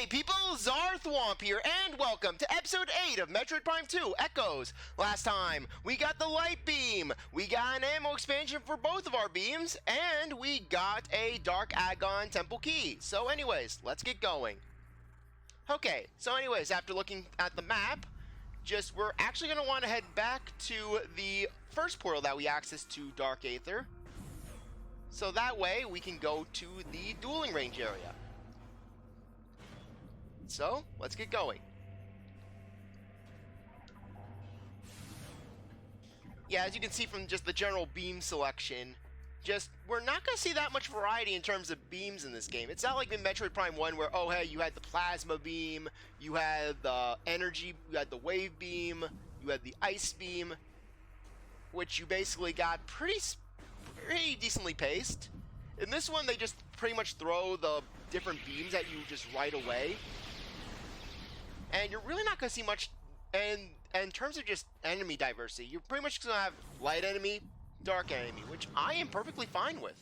Hey people, CzarThwomp here, and welcome to episode 8 of Metroid Prime 2 Echoes. Last time, we got the light beam, we got an ammo expansion for both of our beams, and we got a Dark Agon temple key. So anyways, let's get going. Okay, so anyways, after looking at the map, we're actually going to want to head back to the first portal that we accessed to Dark Aether. So that way, we can go to the dueling range area. So, let's get going. Yeah, as you can see from just the general beam selection, we're not going to see that much variety in terms of beams in this game. It's not like in Metroid Prime 1 where, oh hey, you had the plasma beam, you had the energy, you had the wave beam, you had the ice beam, which you basically got pretty decently paced. In this one, they just pretty much throw the different beams at you just right away. And you're really not going to see much, and in terms of just enemy diversity, you're pretty much going to have light enemy, dark enemy, which I am perfectly fine with.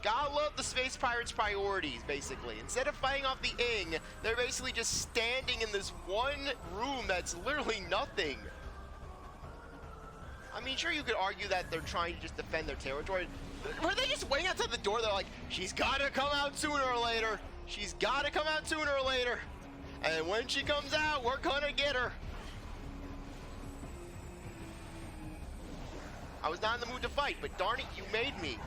Gotta love the Space Pirates' priorities, basically. Instead of fighting off the Ing, they're basically just standing in this one room that's literally nothing. I mean, sure, you could argue that they're trying to just defend their territory. Were they just waiting outside the door? They're like, she's gotta come out sooner or later. She's gotta come out sooner or later. And when she comes out, we're gonna get her. I was not in the mood to fight, but darn it, you made me.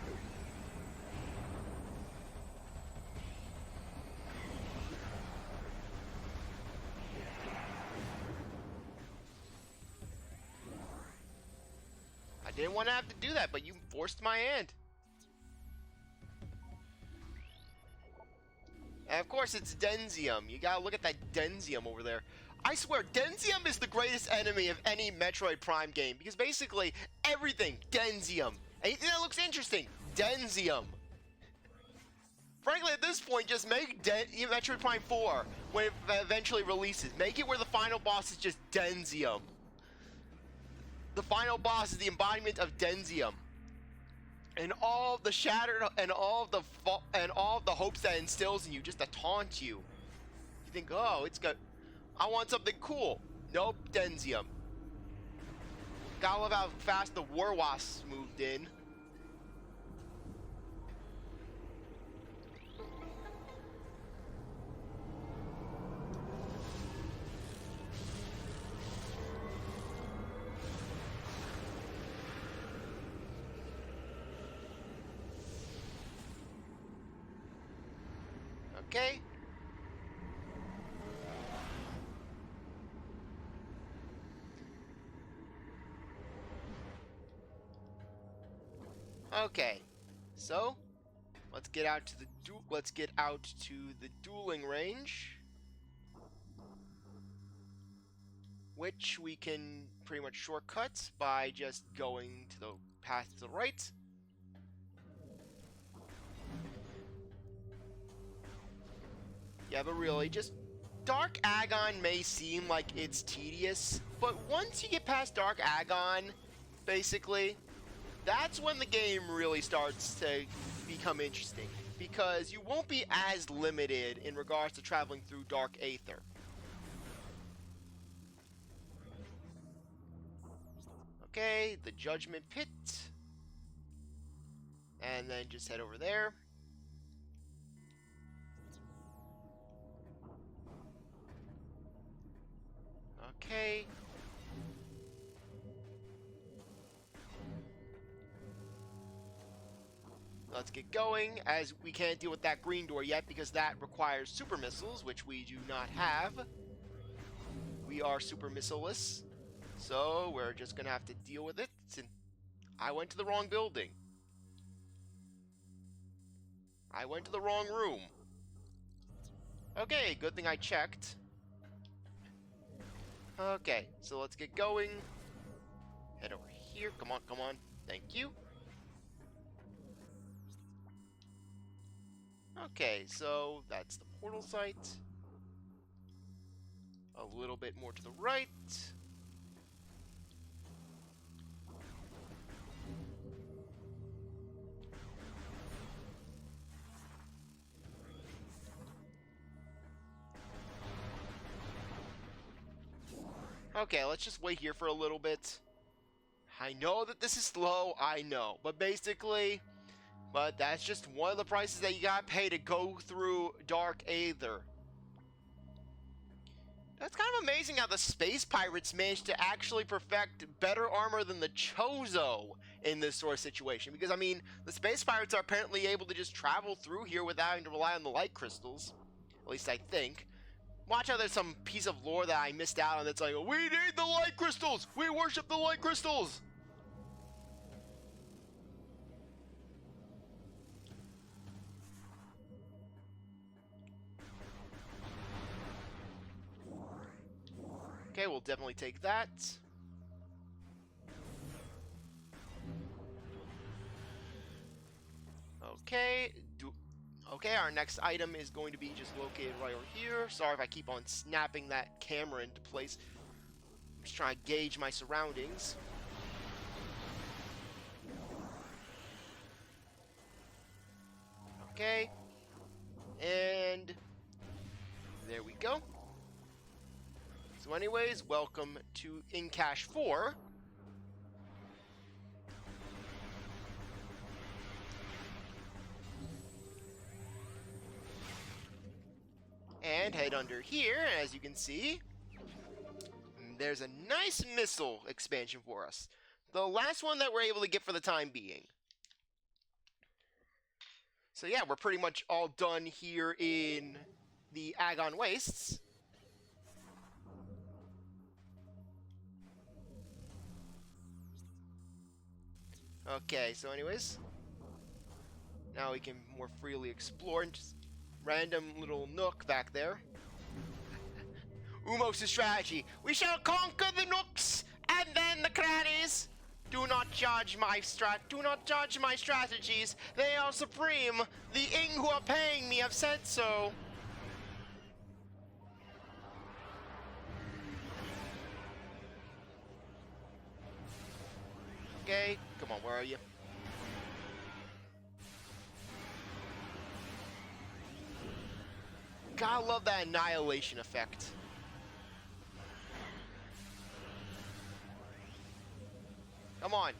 I didn't want to have to do that, but you forced my hand. And of course, it's Denzium. You gotta look at that Denzium over there. I swear, Denzium is the greatest enemy of any Metroid Prime game, because basically, everything, Denzium. Anything that looks interesting, Denzium. Frankly, at this point, just make Metroid Prime 4, when it eventually releases, make it where the final boss is just Denzium. The final boss is the embodiment of Denzium. And all the shattered and all the hopes that instills in you just to taunt you. You think, oh, it's good. I want something cool. Nope, Denzium. Gotta love how fast the War Wasps moved in. Okay. Okay. So, let's get out to the dueling range, which we can pretty much shortcut by just going to the path to the right. Yeah, but really, just Dark Agon may seem like it's tedious, but once you get past Dark Agon, basically, that's when the game really starts to become interesting, because you won't be as limited in regards to traveling through Dark Aether. Okay, the Judgment Pit, and then just head over there. Okay. Let's get going, as we can't deal with that green door yet because that requires super missiles, which we do not have. We are super missile-less, so we're just gonna have to deal with it. I went to the wrong building. I went to the wrong room. Okay, good thing I checked. Okay, so let's get going. Head over here. Come on, come on. Thank you. Okay, so that's the portal site. A little bit more to the right. Okay, let's just wait here for a little bit. I know that this is slow, I know. But basically, that's just one of the prices that you gotta pay to go through Dark Aether. That's kind of amazing how the Space Pirates managed to actually perfect better armor than the Chozo in this sort of situation. Because, I mean, the Space Pirates are apparently able to just travel through here without having to rely on the light crystals. At least I think. Watch out, there's some piece of lore that I missed out on that's like, we need the light crystals! We worship the light crystals! Okay, we'll definitely take that. Okay, okay, our next item is going to be just located right over here. Sorry if I keep on snapping that camera into place. I'm just trying to gauge my surroundings. Okay. And there we go. So anyways, welcome to Incash 4. And head under here, as you can see, there's a nice missile expansion for us. The last one that we're able to get for the time being. So yeah, we're pretty much all done here in the Agon Wastes. Okay, so anyways, now we can more freely explore and just random little nook back there. Umos' strategy. We shall conquer the nooks and then the crannies. Do not judge my strategies. They are supreme. The Ing who are paying me have said so. Okay, come on, where are you? Gotta love that annihilation effect. Come on.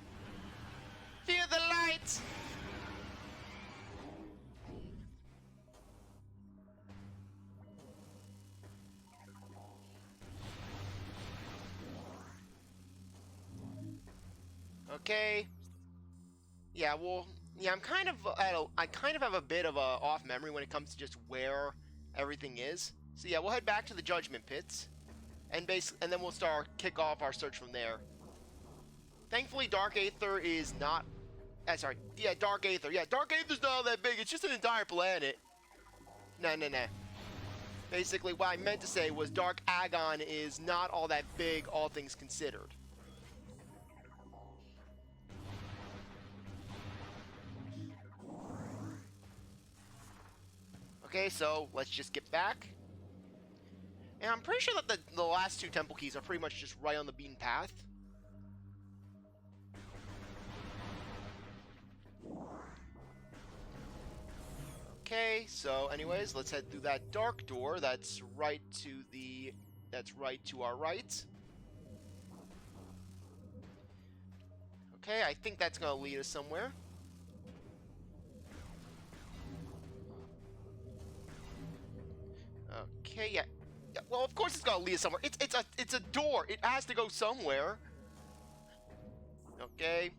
Fear the light! Okay. Yeah, well, yeah, I kind of have a bit of a off memory when it comes to just where everything is. So yeah, we'll head back to the Judgment Pits, and then we'll kick off our search from there. Thankfully, Dark Aether is not. Sorry, yeah, Dark Aether. Yeah, Dark Aether's not all that big. It's just an entire planet. Nah. Basically, what I meant to say was Dark Agon is not all that big, all things considered. Okay, so let's just get back. And I'm pretty sure that the last two temple keys are pretty much just right on the beaten path. Okay, so anyways, let's head through that dark door that's right to our right. Okay, I think that's gonna lead us somewhere. Okay, yeah. Well, of course it's gonna lead us somewhere. It's a door. It has to go somewhere. Okay.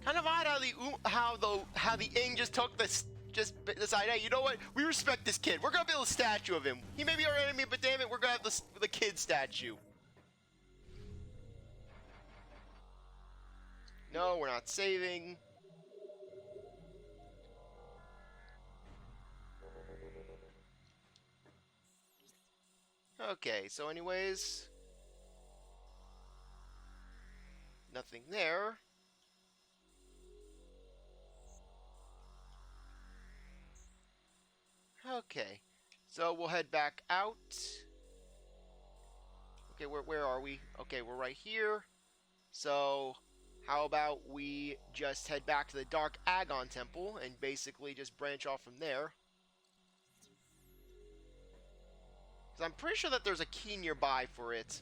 Kind of odd how the Ing just took this. Just decided, hey, you know what? We respect this kid. We're gonna build a statue of him. He may be our enemy, but damn it, we're gonna have the kid statue. No, we're not saving. Okay, so anyways, nothing there. Okay, so we'll head back out. Okay, where are we? Okay, we're right here. So, how about we just head back to the Dark Agon Temple and basically just branch off from there. Because I'm pretty sure that there's a key nearby for it.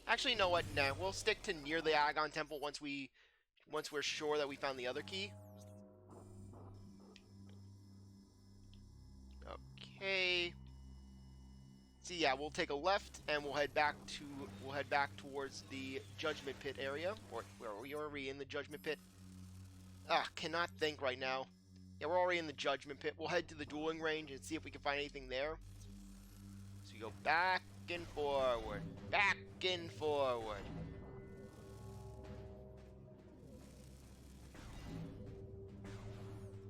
Actually, you know what? Nah, we'll stick to near the Agon Temple once we're sure that we found the other key. Okay. So yeah, we'll take a left and we'll head back towards the Judgment Pit area. Or where are we? Are we in the Judgment Pit? Cannot think right now. Yeah, we're already in the Judgment Pit. We'll head to the dueling range and see if we can find anything there. So we go back and forward, back and forward.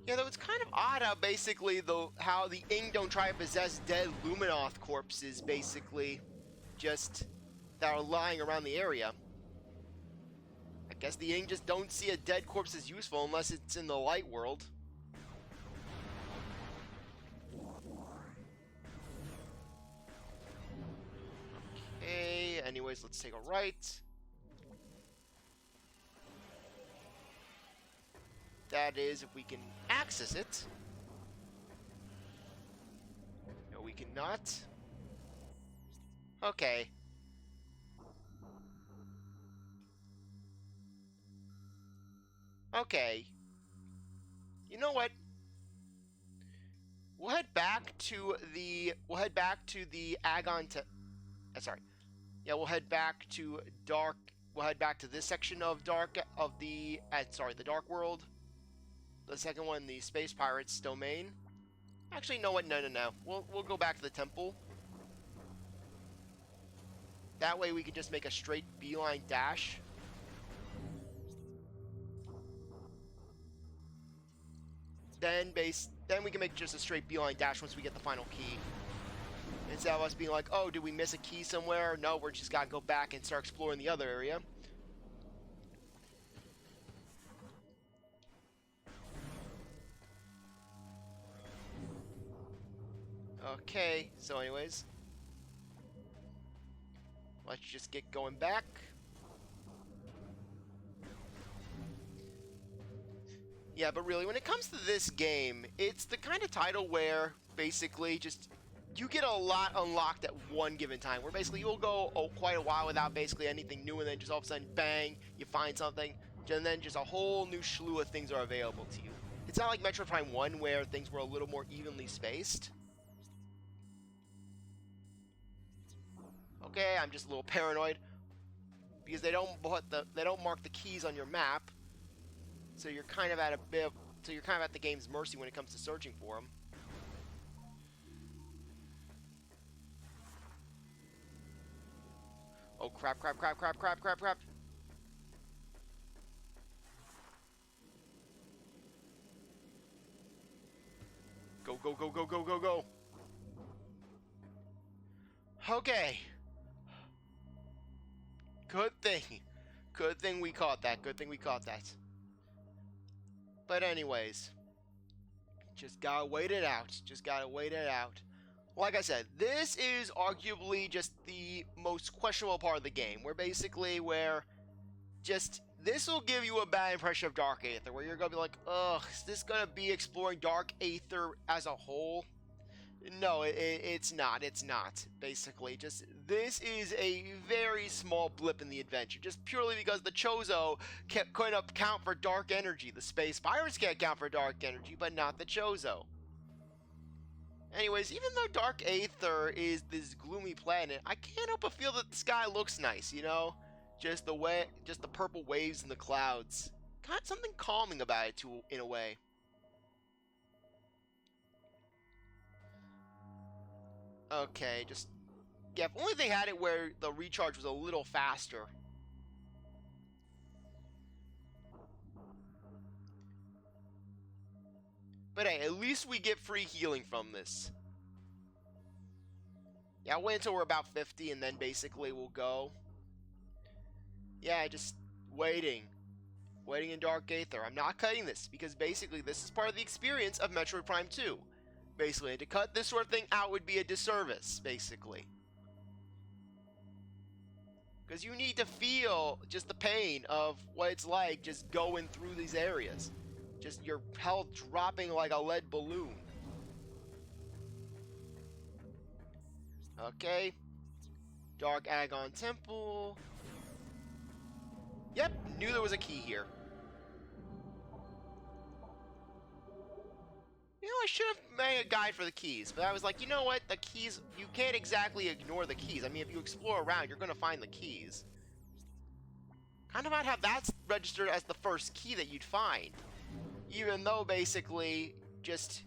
Yeah, though it's kind of odd how basically how the Ing don't try to possess dead Luminoth corpses, basically, just that are lying around the area. I guess the Ing just don't see a dead corpse as useful unless it's in the light world. Okay, anyways, let's take a right. That is, if we can access it. No, we cannot. Okay. Okay. You know what? We'll head back to the Agon sorry. Yeah, we'll head back to this section of the Dark World. The second one, the Space Pirates domain. Actually, you know what? No. We'll go back to the temple. That way we can just make a straight beeline dash. Then we can make just a straight beeline dash once we get the final key. Instead of us being like, oh, did we miss a key somewhere? No, we're just gotta go back and start exploring the other area. Okay, so anyways, let's just get going back. Yeah, but really, when it comes to this game, it's the kind of title where basically just you get a lot unlocked at one given time, where basically you'll go quite a while without basically anything new, and then just all of a sudden, bang, you find something, and then just a whole new slew of things are available to you. It's not like Metroid Prime 1 where things were a little more evenly spaced. Okay, I'm just a little paranoid because they don't mark the keys on your map, so you're kind of at the game's mercy when it comes to searching for them. Oh crap! Go! Okay. Good thing we caught that. But anyways, just gotta wait it out. Like I said, this is arguably just the most questionable part of the game, this will give you a bad impression of Dark Aether, where you're gonna be like, ugh, is this gonna be exploring Dark Aether as a whole? No, it's not. Basically, just this is a very small blip in the adventure, just purely because the Chozo couldn't account for dark energy. The Space Pirates can't account for dark energy, but not the Chozo. Anyways, even though Dark Aether is this gloomy planet, I can't help but feel that the sky looks nice, you know? Just the purple waves in the clouds. Got something calming about it, in a way. Okay, yeah, if only they had it where the recharge was a little faster. But hey, at least we get free healing from this. Yeah, I'll wait until we're about 50 and then basically we'll go. Yeah, just waiting. Waiting in Dark Aether. I'm not cutting this because basically this is part of the experience of Metroid Prime 2. Basically, to cut this sort of thing out would be a disservice, basically. Because you need to feel just the pain of what it's like just going through these areas. Just your health dropping like a lead balloon. Okay. Dark Agon Temple. Yep, knew there was a key here. You know, I should have made a guide for the keys, but I was like, you know what? The keys, you can't exactly ignore the keys. I mean, if you explore around, you're going to find the keys. Kind of odd how that's registered as the first key that you'd find. Even though, basically, just...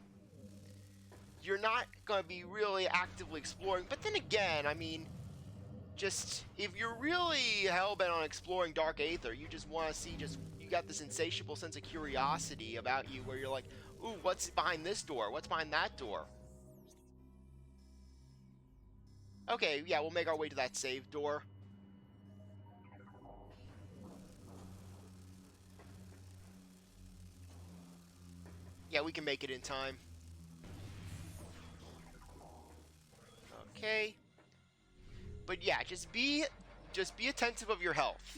you're not going to be really actively exploring. But then again, I mean, just... if you're really hell-bent on exploring Dark Aether, you just want to see just... you got this insatiable sense of curiosity about you where you're like, ooh, what's behind this door? What's behind that door? Okay, yeah, we'll make our way to that save door. Yeah, we can make it in time. Okay. But yeah, just be attentive of your health.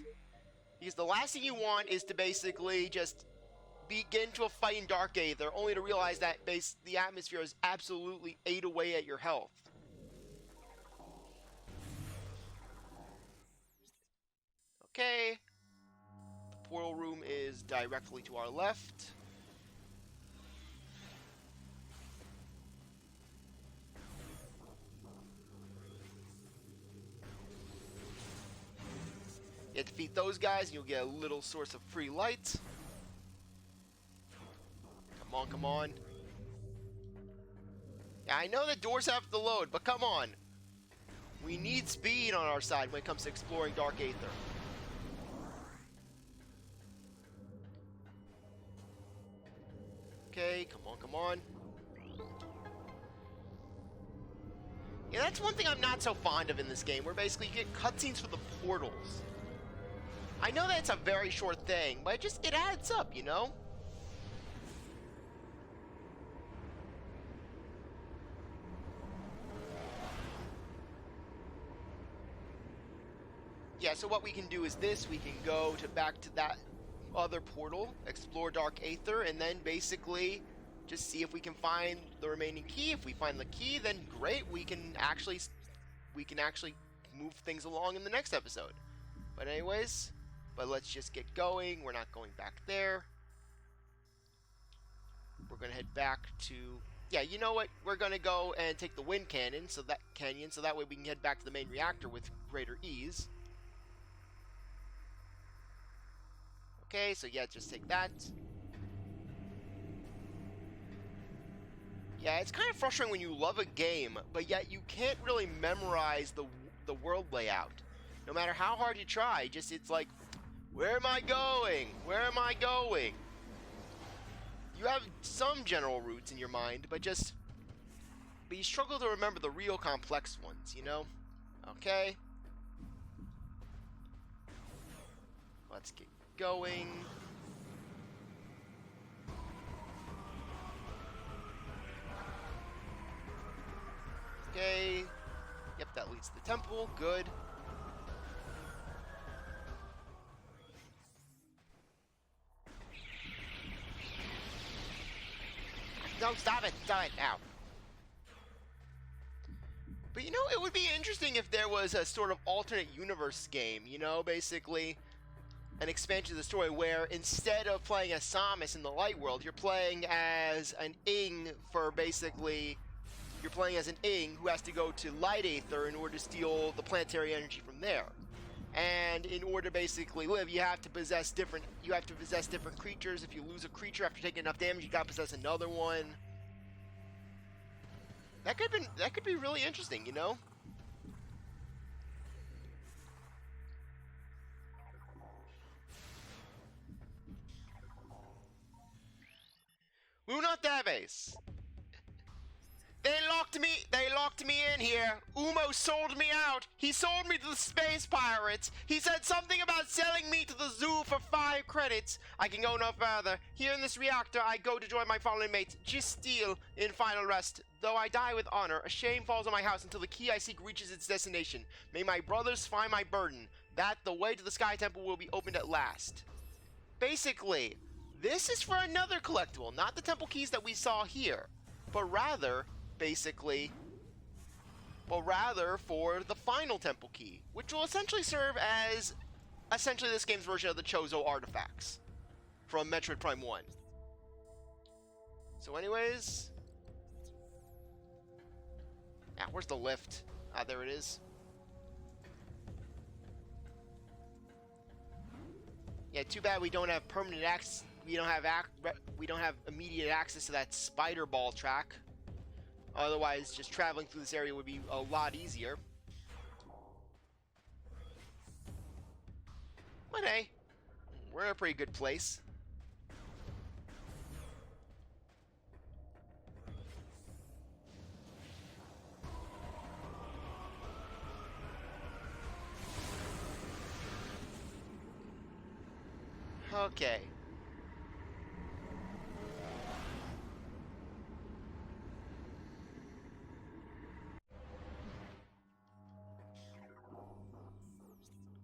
Because the last thing you want is to basically just get into a fight in Dark Aether, only to realize that the atmosphere is absolutely ate away at your health. Okay. The portal room is directly to our left. You defeat those guys and you'll get a little source of free light. Come on, come on. Yeah, I know the doors have to load, but come on. We need speed on our side when it comes to exploring Dark Aether. Okay, come on, come on. Yeah, that's one thing I'm not so fond of in this game, where basically you get cutscenes for the portals. I know that's a very short thing, but it adds up, you know? Yeah, so what we can do is this. We can go back to that other portal, explore Dark Aether, and then basically just see if we can find the remaining key. If we find the key, then great. We can actually move things along in the next episode. But anyways, let's just get going. We're not going back there. We're gonna head back to... yeah, you know what? We're gonna go and take the wind cannon, so that way we can head back to the main reactor with greater ease. Okay, so yeah, just take that. Yeah, it's kind of frustrating when you love a game, but yet you can't really memorize the world layout. No matter how hard you try, it's like, where am I going? Where am I going? You have some general routes in your mind, but you struggle to remember the real complex ones, you know? Okay. Let's get going. Okay. Yep, that leads to the temple. Good. No, stop it! Stop it! Ow. But you know, it would be interesting if there was a sort of alternate universe game, you know, basically an expansion of the story where instead of playing as Samus in the light world, you're playing as an Ing you're playing as an Ing who has to go to Light Aether in order to steal the planetary energy from there. And in order to basically live, you have to possess different creatures. If you lose a creature after taking enough damage, you gotta possess another one. That could be really interesting, you know? Una Davis. They locked me in here. Umo sold me out. He sold me to the space pirates. He said something about selling me to the zoo for 5 credits. I can go no further. Here in this reactor, I go to join my fallen mates, Steel, in final rest. Though I die with honor, a shame falls on my house until the key I seek reaches its destination. May my brothers find my burden. that the way to the Sky Temple will be opened at last. Basically, this is for another collectible, not the temple keys that we saw here, but rather, basically, for the final temple key, which will essentially serve as this game's version of the Chozo artifacts from Metroid Prime 1. So anyways, where's the lift? Ah, there it is. Yeah, too bad we don't have permanent access. We don't have immediate access to that spider ball track. Otherwise, just traveling through this area would be a lot easier. But hey, we're in a pretty good place. Okay.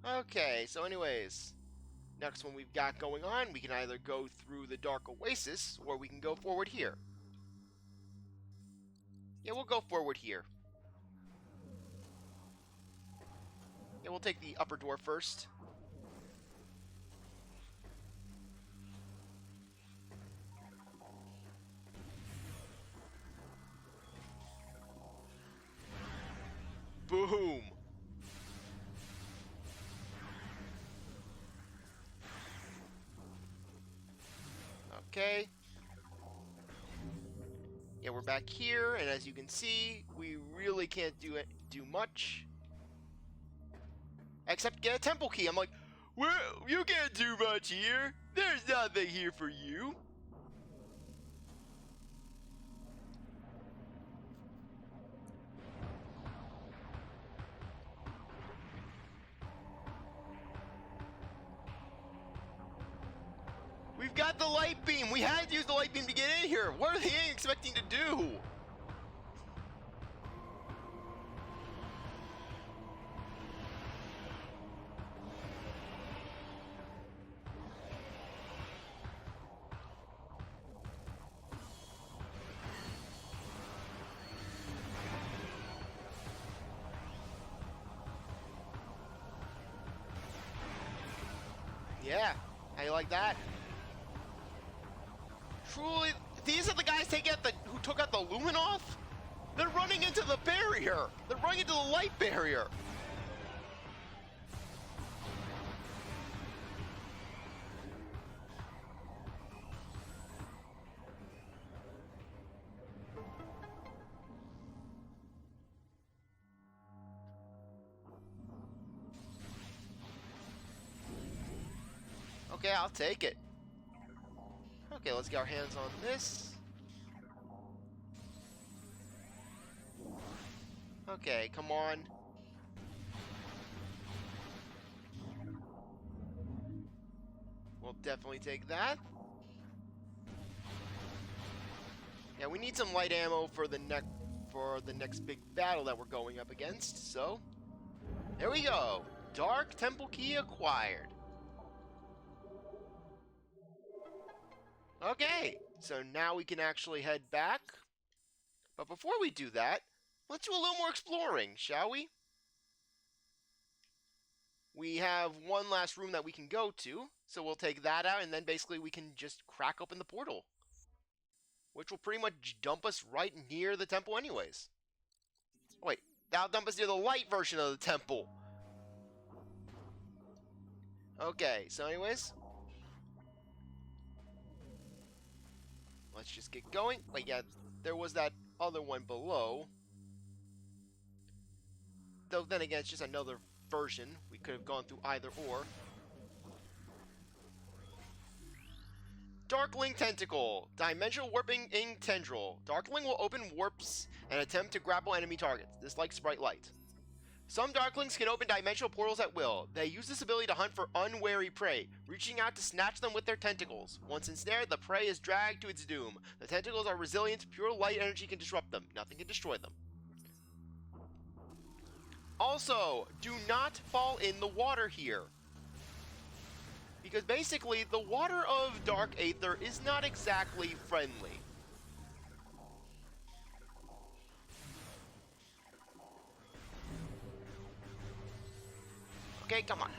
Okay, so anyways, next one we've got going on, we can either go through the Dark Oasis, or we can go forward here. Yeah, we'll go forward here. Yeah, we'll take the upper door first. Boom! Okay. Yeah, we're back here, and as you can see, we really can't do much. Except get a temple key. I'm like, well, you can't do much here. There's nothing here for you. We've got the light beam. We had to use the light beam to get in here. What are they expecting to do? Yeah, how you like that? Truly, these are the guys who took out the Luminoth? They're running into the barrier! They're running into the light barrier! Okay, I'll take it. Okay, let's get our hands on this. Okay, come on. We'll definitely take that. Yeah, we need some light ammo for the next big battle that we're going up against, so there we go. Dark Temple Key acquired. Okay, so now we can actually head back. But before we do that, let's do a little more exploring, shall we? We have one last room that we can go to, so we'll take that out, and then basically we can just crack open the portal, which will pretty much dump us right near the temple anyways. Oh, wait, that'll dump us near the light version of the temple. Okay, so anyways, let's just get going. Wait, yeah, there was that other one below. Though then again, it's just another version. We could have gone through either or. Darkling Tentacle. Dimensional Warping Ink Tendril. Darkling will open warps and attempt to grapple enemy targets. This likes bright light. Some Darklings can open dimensional portals at will. They use this ability to hunt for unwary prey, reaching out to snatch them with their tentacles. Once ensnared, the prey is dragged to its doom. The tentacles are resilient. Pure light energy can disrupt them. Nothing can destroy them. Also, do not fall in the water here. Because basically, the water of Dark Aether is not exactly friendly. Okay, come on.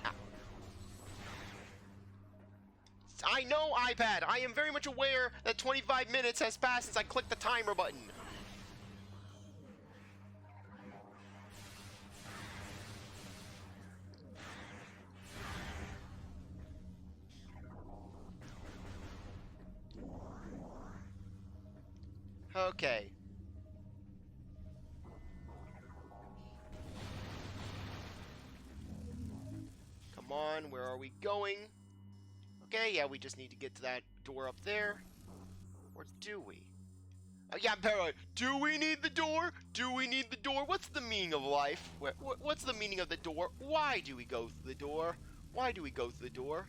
I know, iPad. I am very much aware that 25 minutes has passed since I clicked the timer button. Okay. Come on, where are we going? Okay, yeah, we just need to get to that door up there. Or do we? Oh, yeah, Parrot, do we need the door? Do we need the door? What's the meaning of life? What's the meaning of the door? Why do we go through the door? Why do we go through the door?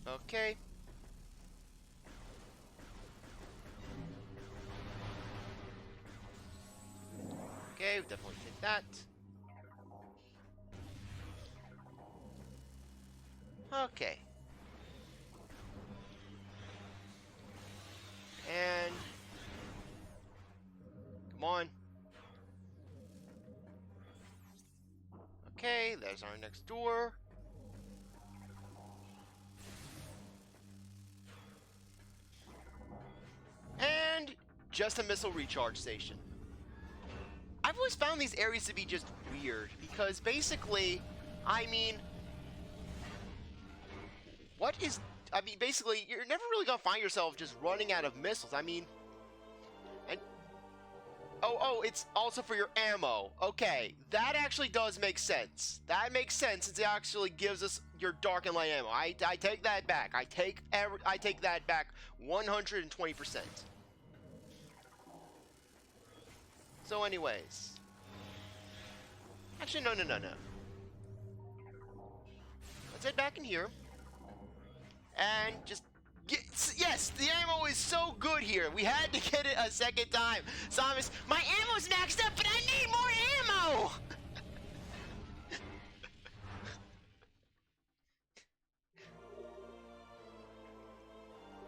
Okay. Okay, we definitely take that. Okay. And come on. Okay, there's our next door. And just a missile recharge station. I've always found these areas to be just weird because basically, I mean, basically, you're never really gonna find yourself just running out of missiles. I mean, and oh, it's also for your ammo. Okay, that actually does make sense. That makes sense since it actually gives us your dark and light ammo. I take that back. I take that back 120%. So anyways. Actually, no. Let's head back in here. And just yes, the ammo is so good here. We had to get it a second time. Samus, my ammo's maxed up, but I need more ammo!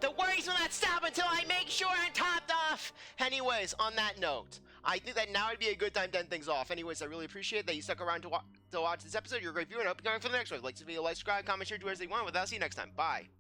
The worries will not stop until I make sure I'm topped off! Anyways, on that note, I think that now would be a good time to end things off. Anyways, I really appreciate that you stuck around to watch this episode. You're a great viewer, and I hope you're going for the next one. Like this video, like, subscribe, comment, share, do whatever you want. With that, I'll see you next time. Bye.